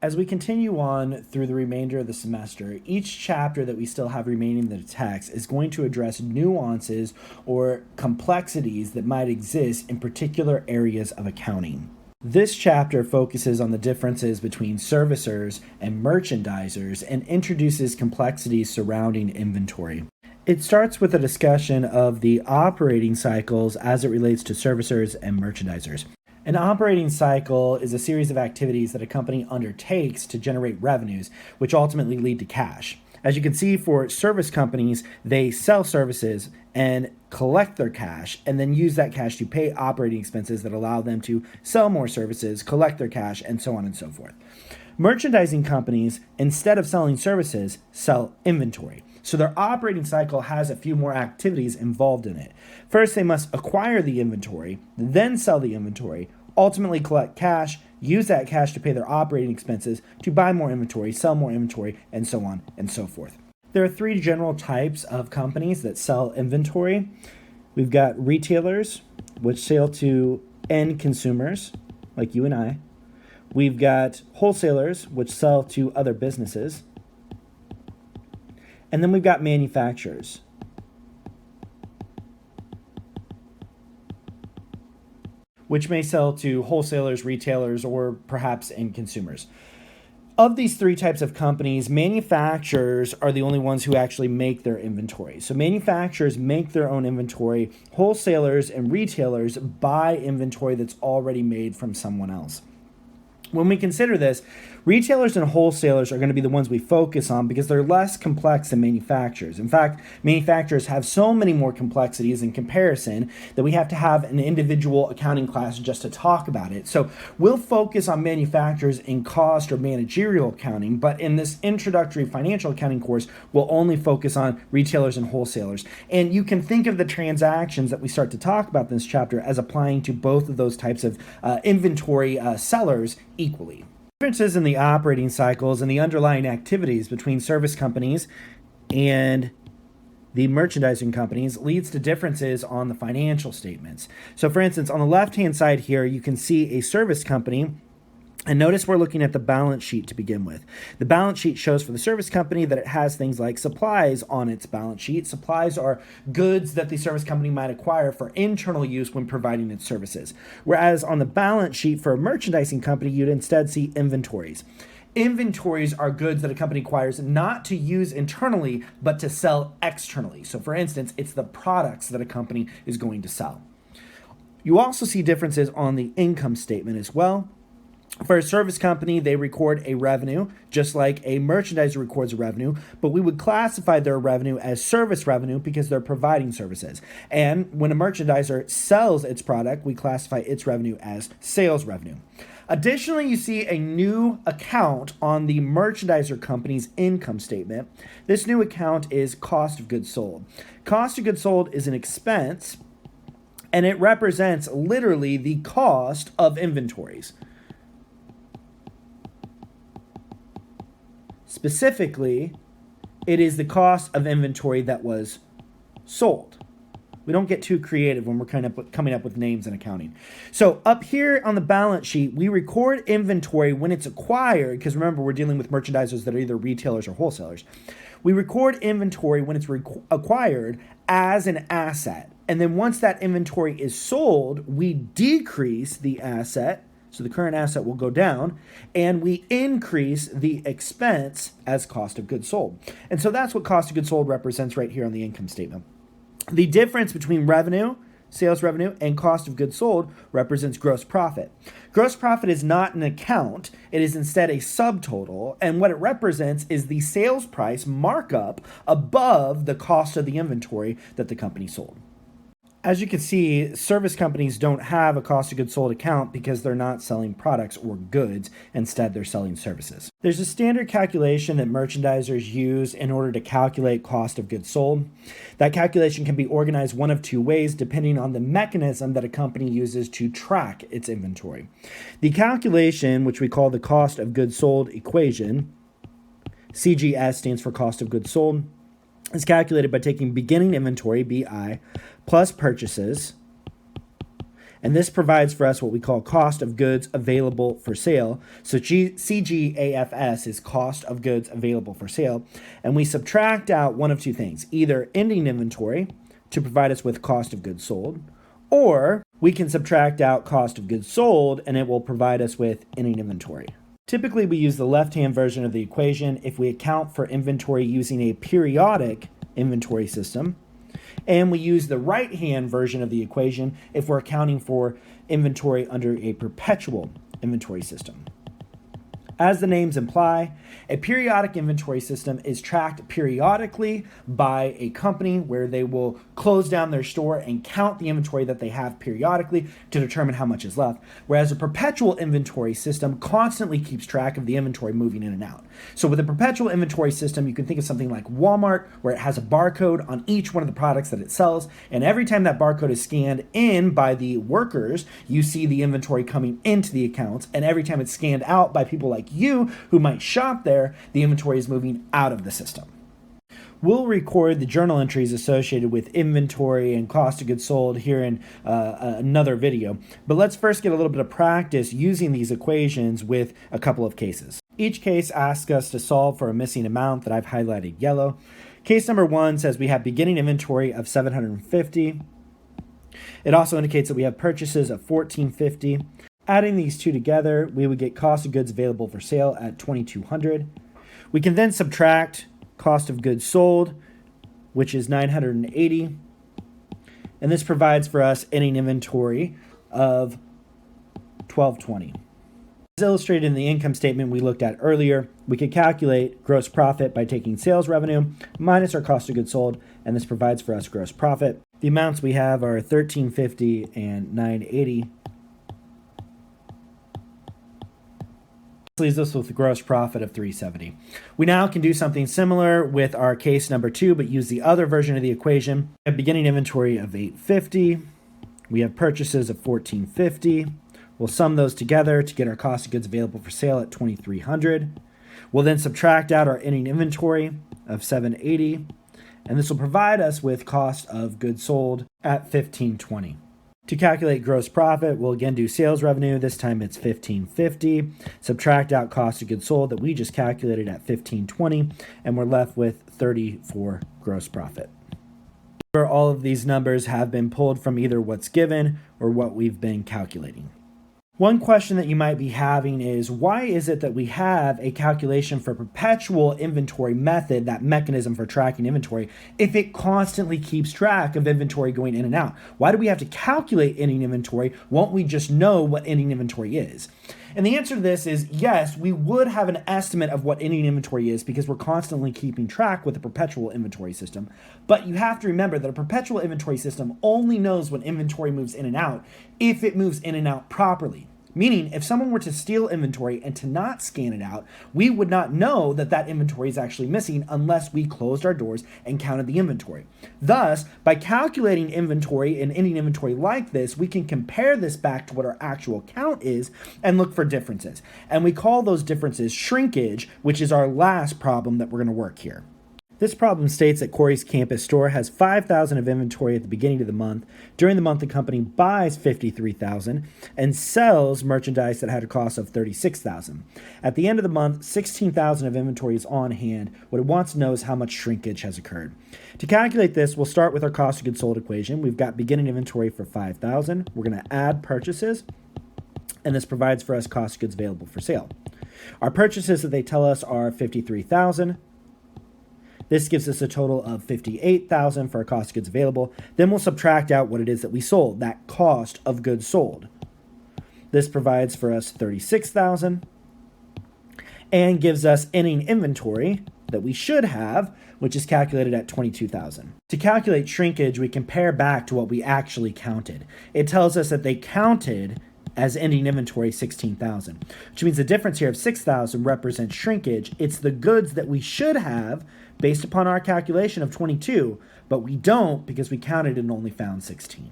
As we continue on through the remainder of the semester, each chapter that we still have remaining in the text is going to address nuances or complexities that might exist in particular areas of accounting. This chapter focuses on the differences between servicers and merchandisers and introduces complexities surrounding inventory. It starts with a discussion of the operating cycles as it relates to servicers and merchandisers. An operating cycle is a series of activities that a company undertakes to generate revenues, which ultimately lead to cash. As you can see, for service companies, they sell services and collect their cash and then use that cash to pay operating expenses that allow them to sell more services, collect their cash, and so on and so forth. Merchandising companies, instead of selling services, sell inventory. So their operating cycle has a few more activities involved in it. First, they must acquire the inventory, then sell the inventory, ultimately collect cash, use that cash to pay their operating expenses, to buy more inventory, sell more inventory, and so on and so forth. There are three general types of companies that sell inventory. We've got retailers, which sell to end consumers, like you and I. We've got wholesalers, which sell to other businesses. And then we've got manufacturers. Which may sell to wholesalers, retailers, or perhaps end consumers. Of these three types of companies, manufacturers are the only ones who actually make their inventory. So manufacturers make their own inventory. Wholesalers and retailers buy inventory that's already made from someone else. When we consider this, retailers and wholesalers are going to be the ones we focus on because they're less complex than manufacturers. In fact, manufacturers have so many more complexities in comparison that we have to have an individual accounting class just to talk about it. So we'll focus on manufacturers in cost or managerial accounting, but in this introductory financial accounting course, we'll only focus on retailers and wholesalers. And you can think of the transactions that we start to talk about in this chapter as applying to both of those types of inventory sellers equally. Differences in the operating cycles and the underlying activities between service companies and the merchandising companies leads to differences on the financial statements. So for instance, on the left-hand side here, you can see a service company. And notice we're looking at the balance sheet to begin with. The balance sheet shows for the service company that it has things like supplies on its balance sheet. Supplies are goods that the service company might acquire for internal use when providing its services. Whereas on the balance sheet for a merchandising company, you'd instead see inventories. Inventories are goods that a company acquires not to use internally, but to sell externally. So for instance, it's the products that a company is going to sell. You also see differences on the income statement as well. For a service company, they record a revenue, just like a merchandiser records a revenue, but we would classify their revenue as service revenue because they're providing services. And when a merchandiser sells its product, we classify its revenue as sales revenue. Additionally, you see a new account on the merchandiser company's income statement. This new account is cost of goods sold. Cost of goods sold is an expense, and it represents literally the cost of inventories. Specifically, it is the cost of inventory that was sold. We don't get too creative when we're coming up with names in accounting. So up here on the balance sheet, we record inventory when it's acquired, because remember, we're dealing with merchandisers that are either retailers or wholesalers. We record inventory when it's acquired as an asset. And then once that inventory is sold, we decrease the asset. So the current asset will go down, and we increase the expense as cost of goods sold. And so that's what cost of goods sold represents right here on the income statement. The difference between revenue, sales revenue, and cost of goods sold represents gross profit. Gross profit is not an account. It is instead a subtotal, and what it represents is the sales price markup above the cost of the inventory that the company sold. As you can see, service companies don't have a cost of goods sold account because they're not selling products or goods. Instead, they're selling services. There's a standard calculation that merchandisers use in order to calculate cost of goods sold. That calculation can be organized one of two ways depending on the mechanism that a company uses to track its inventory. The calculation, which we call the cost of goods sold equation, CGS stands for cost of goods sold, is calculated by taking beginning inventory, BI, plus purchases, And this provides for us what we call cost of goods available for sale. So CGAFS is cost of goods available for sale. And we subtract out one of two things, either ending inventory to provide us with cost of goods sold, or we can subtract out cost of goods sold and it will provide us with ending inventory. Typically, we use the left-hand version of the equation if we account for inventory using a periodic inventory system, and we use the right-hand version of the equation if we're accounting for inventory under a perpetual inventory system. As the names imply, a periodic inventory system is tracked periodically by a company where they will close down their store and count the inventory that they have periodically to determine how much is left, whereas a perpetual inventory system constantly keeps track of the inventory moving in and out. So with a perpetual inventory system, you can think of something like Walmart, where it has a barcode on each one of the products that it sells, and every time that barcode is scanned in by the workers, you see the inventory coming into the accounts, and every time it's scanned out by people like you who might shop there, the inventory is moving out of the system. We'll record the journal entries associated with inventory and cost of goods sold here in another video, but let's first get a little bit of practice using these equations with a couple of cases. Each case asks us to solve for a missing amount that I've highlighted yellow. Case number 1 says we have beginning inventory of $750. It also indicates that we have purchases of $1450. Adding these two together, we would get cost of goods available for sale at $2,200. We can then subtract cost of goods sold, which is $980. And this provides for us ending inventory of $1,220. As illustrated in the income statement we looked at earlier, we could calculate gross profit by taking sales revenue minus our cost of goods sold, and this provides for us gross profit. The amounts we have are $1,350 and $980. Leaves us with a gross profit of $370. We now can do something similar with our case number 2, but use the other version of the equation. We have beginning inventory of $850. We have purchases of $1450. We'll sum those together to get our cost of goods available for sale at $2,300. We'll then subtract out our ending inventory of $780, and this will provide us with cost of goods sold at $1,520. To calculate gross profit, we'll again do sales revenue. This time it's $1,550. Subtract out cost of goods sold that we just calculated at $1,520, and we're left with $30 for gross profit. All of these numbers have been pulled from either what's given or what we've been calculating. One question that you might be having is, why is it that we have a calculation for perpetual inventory method, that mechanism for tracking inventory, if it constantly keeps track of inventory going in and out? Why do we have to calculate ending inventory? Won't we just know what ending inventory is? And the answer to this is yes, we would have an estimate of what ending inventory is because we're constantly keeping track with a perpetual inventory system. But you have to remember that a perpetual inventory system only knows when inventory moves in and out if it moves in and out properly. Meaning, if someone were to steal inventory and to not scan it out, we would not know that that inventory is actually missing unless we closed our doors and counted the inventory. Thus, by calculating inventory and ending inventory like this, we can compare this back to what our actual count is and look for differences. And we call those differences shrinkage, which is our last problem that we're going to work here. This problem states that Corey's campus store has $5,000 of inventory at the beginning of the month. During the month, the company buys $53,000 and sells merchandise that had a cost of $36,000. At the end of the month, $16,000 of inventory is on hand. What it wants to know is how much shrinkage has occurred. To calculate this, we'll start with our cost of goods sold equation. We've got beginning inventory for $5,000. We're going to add purchases, and this provides for us cost of goods available for sale. Our purchases that they tell us are $53,000. This gives us a total of $58,000 for our cost of goods available. Then we'll subtract out what it is that we sold, that cost of goods sold. This provides for us $36,000 and gives us ending inventory that we should have, which is calculated at $22,000. To calculate shrinkage, we compare back to what we actually counted. It tells us that they counted as ending inventory $16,000, which means the difference here of $6,000 represents shrinkage. It's the goods that we should have based upon our calculation of 22, but we don't because we counted and only found 16.